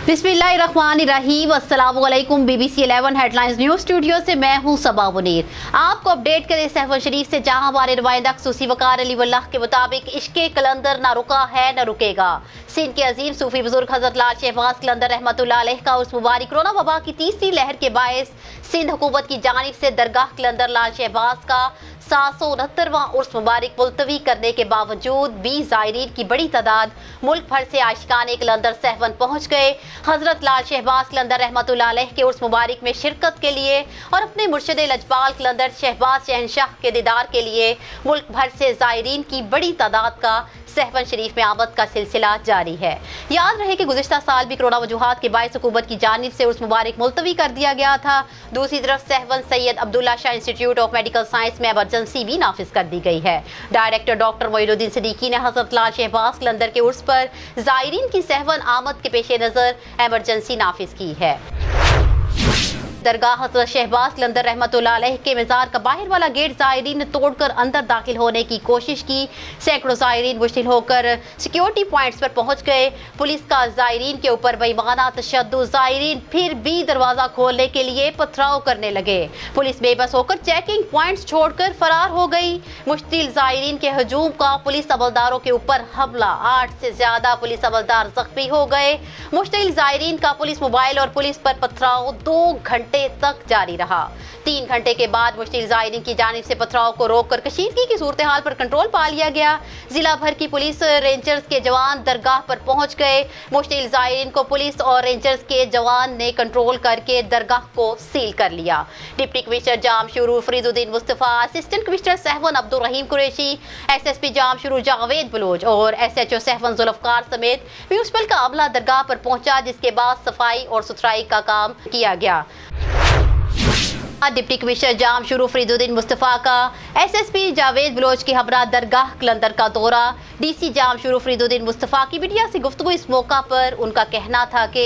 बिस्मिल्लाहिर्रहमानिर्रहीम। अस्सलामुअलैकुम। BBC 11 headlines news studio से मैं हूं सबा मुनीर। आपको अपडेट करें सहवन शरीफ से, जहां हमारे नुमाइंदा खसूसी वकार अली वल्लाह के मुताबिक इश्क़े कलंदर ना रुका है न रुकेगा। सिंध के अजीम सूफी बुजुर्ग हजरत लाल शहबाज कलंदर रहमतुल्लाह अलैह का उर्स मुबारक कोरोना वबा की तीसरी लहर के बायस सिंध हुकूमत की जानिब से दरगाह कलंदर लाल शहबाज का 769वां उर्स मुबारक मुलतवी करने के बावजूद भी ज़ायरीन की बड़ी तादाद मुल्क भर से आशिकाने कलंदर सहवन पहुँच गए। हजरत लाल शहबाज कलंदर रहमतुल्लाह अलैह के उर्स मुबारक में शिरकत के लिए और अपने मुर्शिद लजपाल कलंदर शहबाज शहनशाह के दीदार के लिए मुल्क भर से ज़ायरीन की बड़ी तादाद का सहवन शरीफ में आमद का सिलसिला जारी है। याद रहे कि गुज़िश्ता साल भी कोरोना वजूहात के बायस हुकूमत की जानिब से उर्स मुबारक मुलतवी कर दिया गया था। दूसरी तरफ Sehwan Syed Abdullah Shah institute of medical science में एमरजेंसी भी नाफिज कर दी गई है। डायरेक्टर डॉक्टर मोइनुद्दीन सिद्दीकी ने हजरत लाल शहबाज कलंदर के उर्स पर ज़ायरीन की सहवन आमद के पेश नज़र एमरजेंसी नाफिज की है। दरगाह हजरत शहबाज कलंदर रहमतुल्लाह अलैह के मज़ार का बाहर वाला गेट ज़ायरीन ने तोड़कर अंदर दाखिल होने की कोशिश की। सैकड़ों ज़ायरीन मुश्तिल होकर सिक्योरिटी पॉइंट्स पर पहुंच गए। पुलिस का ज़ायरीन के ऊपर बेईमाना तशद्दुद। ज़ायरीन फिर भी दरवाज़ा खोलने के लिए पथराव करने लगे। पुलिस बेबस होकर चेकिंग पॉइंट्स छोड़कर फरार हो गई। मुश्तिल ज़ायरीन के हजूम का पुलिस अमलदारों के ऊपर हमला। 8 से ज़्यादा पुलिस अमलदार जख्मी हो गए। मुश्तिल ज़ायरीन का पुलिस मोबाइल और पुलिस पर पथराव 2 घंटे तक जारी रहा। 3 घंटे के बाद मुश्तिल ज़ायरीन की जानिब से पथराव को रोककर कशीदगी की सूरत हाल पर कंट्रोल पा लिया गया। जिला भर की पुलिस रेंजर्स के जवान दरगाह पर पहुंच गए। मुश्तिल ज़ायरीन को पुलिस और रेंजर्स के जवान ने कंट्रोल करके दरगाह को सील कर लिया। Deputy commissioner Jamshoro Fariduddin Mustafa, assistant commissioner Sehwan Abdul Rahim Qureshi, SSP Jamshoro Javed Baloch और SHO सहवन जुल्फ़कार समेत म्यूनिसिपल का अमला दरगाह पर पहुंचा, जिसके बाद सफाई और सुथराई का काम किया गया। डिप्टी कमिश्नर जामशुरू फरीदुद्दीन मुस्तफ़ा का SSP जावेद बलोच की हमरा दरगाह कलंदर का दौरा। DC जामशुरू फरीदुद्दीन मुस्तफ़ा की मीडिया से गुफ्तगू। इस मौका पर उनका कहना था कि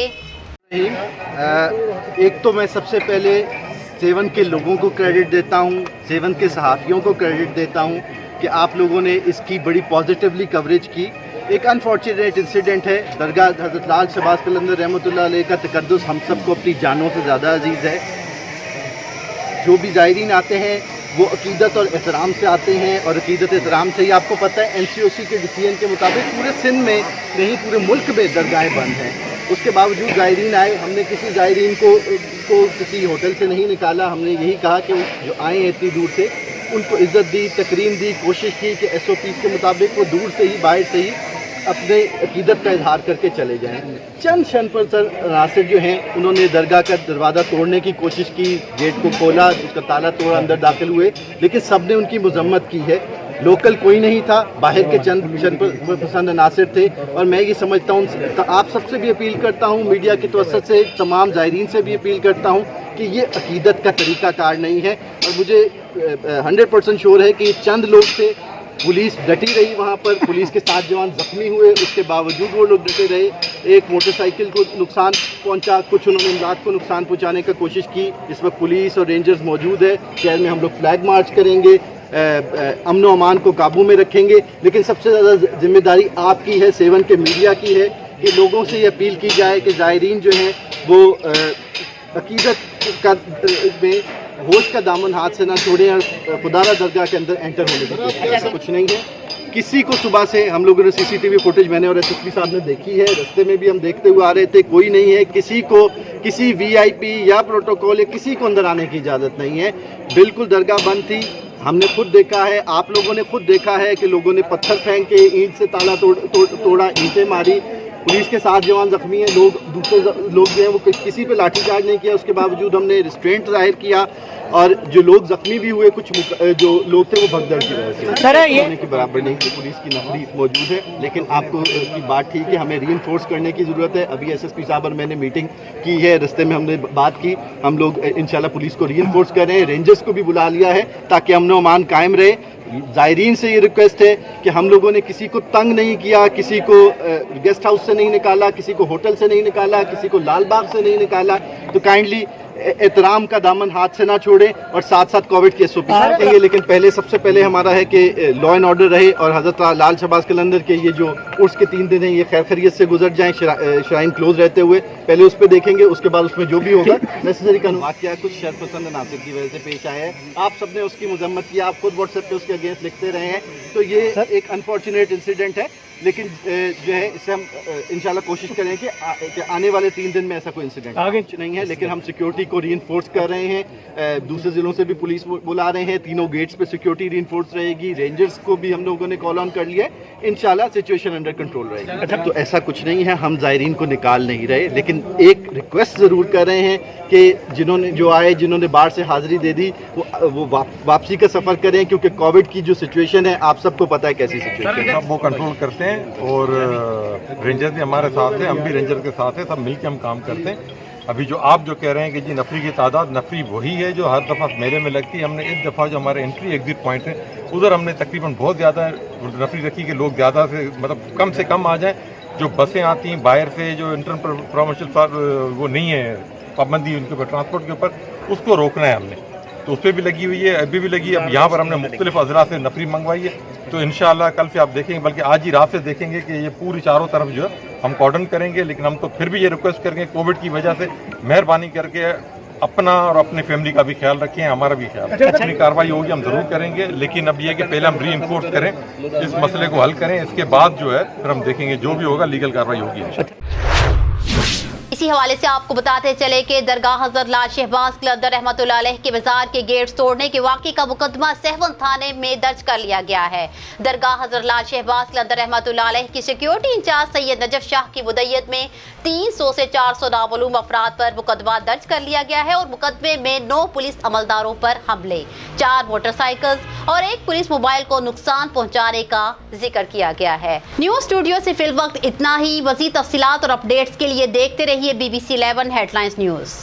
एक तो मैं सबसे पहले सेवन के लोगों को क्रेडिट देता हूँ, सेवन के सहाफ़ियों को क्रेडिट देता हूँ कि आप लोगों ने इसकी बड़ी पॉजिटिवली कवरेज की। एक अनफॉर्चुनेट इंसिडेंट है, दरगाह हज़रत लाल शहबाज कलंदर रहमतुल्लाह अलैह का तक़द्दुस हम सबको अपनी जानों से ज़्यादा अजीज़ है। जो भी ज़ायरीन आते हैं वो अकीदत और एहतराम से आते हैं, और अकीदत एहतराम से ही आपको पता है NCOC के डिसीजन के मुताबिक पूरे सिंध में नहीं पूरे मुल्क में दरगाहें बंद हैं। उसके बावजूद ज़ायरीन आए। हमने किसी ज़ायरीन को किसी होटल से नहीं निकाला। हमने यही कहा कि जो आए हैं इतनी दूर से उनको इज़्ज़त दी, तकरीम दी, कोशिश की कि SOPs के मुताबिक वो दूर से ही बाहर से ही अपने अकीदत का इजहार करके चले जाएं। चंद क्षण पर नासिर जो हैं उन्होंने दरगाह का दरवाज़ा तोड़ने की कोशिश की, गेट को खोला, उसका ताला तोड़ा, अंदर दाखिल हुए, लेकिन सब ने उनकी मजम्मत की है। लोकल कोई नहीं था, बाहर के चंद क्षण पर पसंद नासिर थे। और मैं ये समझता हूँ, आप सबसे भी अपील करता हूँ, मीडिया की तवज्जो से तमाम ज़ायरीन से भी अपील करता हूँ कि ये अकीदत का तरीक़ाकार नहीं है। और मुझे 100% श्योर है कि चंद लोग थे, पुलिस डटी रही वहाँ पर, पुलिस के 7 जवान जख्मी हुए, उसके बावजूद वो लोग डटे रहे। एक मोटरसाइकिल को नुकसान पहुँचा, कुछ उन्होंने इमदाद को नुकसान पहुँचाने की कोशिश की। इस वक्त पुलिस और रेंजर्स मौजूद है। शहर में हम लोग फ्लैग मार्च करेंगे, अमन व अमान को काबू में रखेंगे। लेकिन सबसे ज़्यादा जिम्मेदारी आपकी है, सेवन के मीडिया की है कि लोगों से ये अपील की जाए कि ज़ायरीन जो हैं वो अकीदत का में होश का दामन हाथ से ना छोड़ें और खुदारा दरगाह के अंदर एंटर होने की। ऐसा कुछ नहीं है। किसी को सुबह से हम लोगों ने CCTV फुटेज मैंने और SSP साहब ने देखी है, रास्ते में भी हम देखते हुए आ रहे थे, कोई नहीं है। किसी को किसी VIP या प्रोटोकॉल या किसी को अंदर आने की इजाज़त नहीं है। बिल्कुल दरगाह बंद थी। हमने खुद देखा है, आप लोगों ने खुद देखा है कि लोगों ने पत्थर फेंक के ईंट से ताला तोड़ा, ईंटें मारी। पुलिस के 7 जवान जख्मी हैं। दूसरे लोग जो हैं वो किसी पे लाठीचार्ज नहीं किया। उसके बावजूद हमने रिस्ट्रेंट जाहिर किया, और जो लोग जख्मी भी हुए, कुछ जो लोग थे वो भगदड़ की वजह से होने की बराबर नहीं थी। पुलिस की नफरी मौजूद है। लेकिन आपको की बात ठीक है, हमें रीइंफोर्स करने की ज़रूरत है। अभी SSP साहब और मैंने मीटिंग की है, रास्ते में हमने बात की। हम लोग इंशाल्लाह पुलिस को रीइंफोर्स कर रहे हैं, रेंजर्स को भी बुला लिया है ताकि अमन व अमान कायम रहे। ज़ायरीन से ये रिक्वेस्ट है कि हम लोगों ने किसी को तंग नहीं किया, किसी को गेस्ट हाउस से नहीं निकाला, किसी को होटल से नहीं निकाला, किसी को लाल बाग से नहीं निकाला। तो काइंडली एहतराम का दामन हाथ से ना छोड़ें और साथ साथ कोविड के SOP देंगे। लेकिन पहले सबसे पहले हमारा है कि लॉ एंड ऑर्डर रहे और हज़रत लाल शहबाज कलंदर के ये जो उर्स के 3 दिन हैं ये खैर खैरियत से गुजर जाएं, श्राइन क्लोज रहते हुए। पहले उस पर देखेंगे, उसके बाद उसमें जो भी होगा नेसेसरी कानून। वाक़या कुछ शरपसंद नासिर की वजह से पेश आया है, आप सबने उसकी मजम्मत की, आप खुद व्हाट्सएप पे उसके अगेंस्ट लिखते रहे हैं, तो ये एक अनफॉर्चुनेट इंसिडेंट है। लेकिन जो है इससे हम इंशाल्लाह कोशिश करें कि आने वाले 3 दिन में ऐसा कोई इंसिडेंट आगे नहीं है। लेकिन हम सिक्योरिटी को रीइंफोर्स कर रहे हैं, दूसरे ज़िलों से भी पुलिस बुला रहे हैं, तीनों गेट्स पे सिक्योरिटी रीइंफोर्स रहेगी, रेंजर्स को भी हम लोगों ने कॉल ऑन कर लिया है, इंशाल्लाह सिचुएशन अंडर कंट्रोल रहेगी। अच्छा, तो ऐसा कुछ नहीं है, हम ज़ायरीन को निकाल नहीं रहे, लेकिन एक रिक्वेस्ट ज़रूर कर रहे हैं कि जिन्होंने बाहर से हाज़िरी दे दी वो वापसी का सफ़र करें, क्योंकि कोविड की जो सिचुएशन है आप सबको पता है कैसी सिचुएशन है। सब वो कंट्रोल करते हैं और रेंजर भी हमारे साथ है, हम भी रेंजर के साथ हैं, सब मिलकर हम काम करते हैं। अभी जो आप जो कह रहे हैं कि जी नफरी की तादाद, नफरी वही है जो हर दफ़ा मेले में लगती है। हमने इस दफ़ा जो हमारे एंट्री एग्जिट पॉइंट है उधर हमने तकरीबन बहुत ज़्यादा नफरी रखी कि लोग ज़्यादा से मतलब कम से कम आ जाएं। जो बसें आती हैं बाहर से, जो इंटर प्रोमोशनल वो नहीं है पाबंदी उनके ऊपर ट्रांसपोर्ट के ऊपर, उसको रोकना है हमने, तो उस पर भी लगी हुई है, अभी भी लगी है। अब यहाँ पर हमने मुख्तलिफ अजरा से नफरी मंगवाई है, तो इंशाल्लाह कल से आप देखेंगे, बल्कि आज ही रात से देखेंगे कि ये पूरी चारों तरफ जो है हम कॉर्डन करेंगे। लेकिन हम तो फिर भी ये रिक्वेस्ट करेंगे कोविड की वजह से मेहरबानी करके अपना और अपनी फैमिली का भी ख्याल रखें, हमारा भी ख्याल रखें। अपनी कार्रवाई होगी हम ज़रूर करेंगे, लेकिन अब ये है कि पहले हम रीइंफोर्स करें, इस मसले को हल करें, इसके बाद जो है फिर हम देखेंगे जो भी होगा लीगल कार्रवाई होगी। इसी हवाले से आपको बताते चले कि दरगाह हज़रत लाल शहबाज कलंदर रहमतुल्लाह अलैह के बाजार के गेट्स तोड़ने के वाक़े का मुकदमा सहवन थाने में दर्ज कर लिया गया है। दरगाह हज़रत लाल शहबाज कलंदर रहमतुल्लाह अलैह की security in charge Syed Najaf Shah की मुद्दत में 300 से 400 नामालूम अफराद पर मुकदमा दर्ज कर लिया गया है और मुकदमे में 9 पुलिस अमलदारों पर हमले, 4 मोटरसाइकिल्स और 1 पुलिस मोबाइल को नुकसान पहुँचाने का जिक्र किया गया है। न्यूज़ स्टूडियो से फिल वक्त इतना ही। मज़ीद तफसीलात और अपडेट्स के लिए देखते रहिए BBC 11 हेडलाइंस न्यूज़।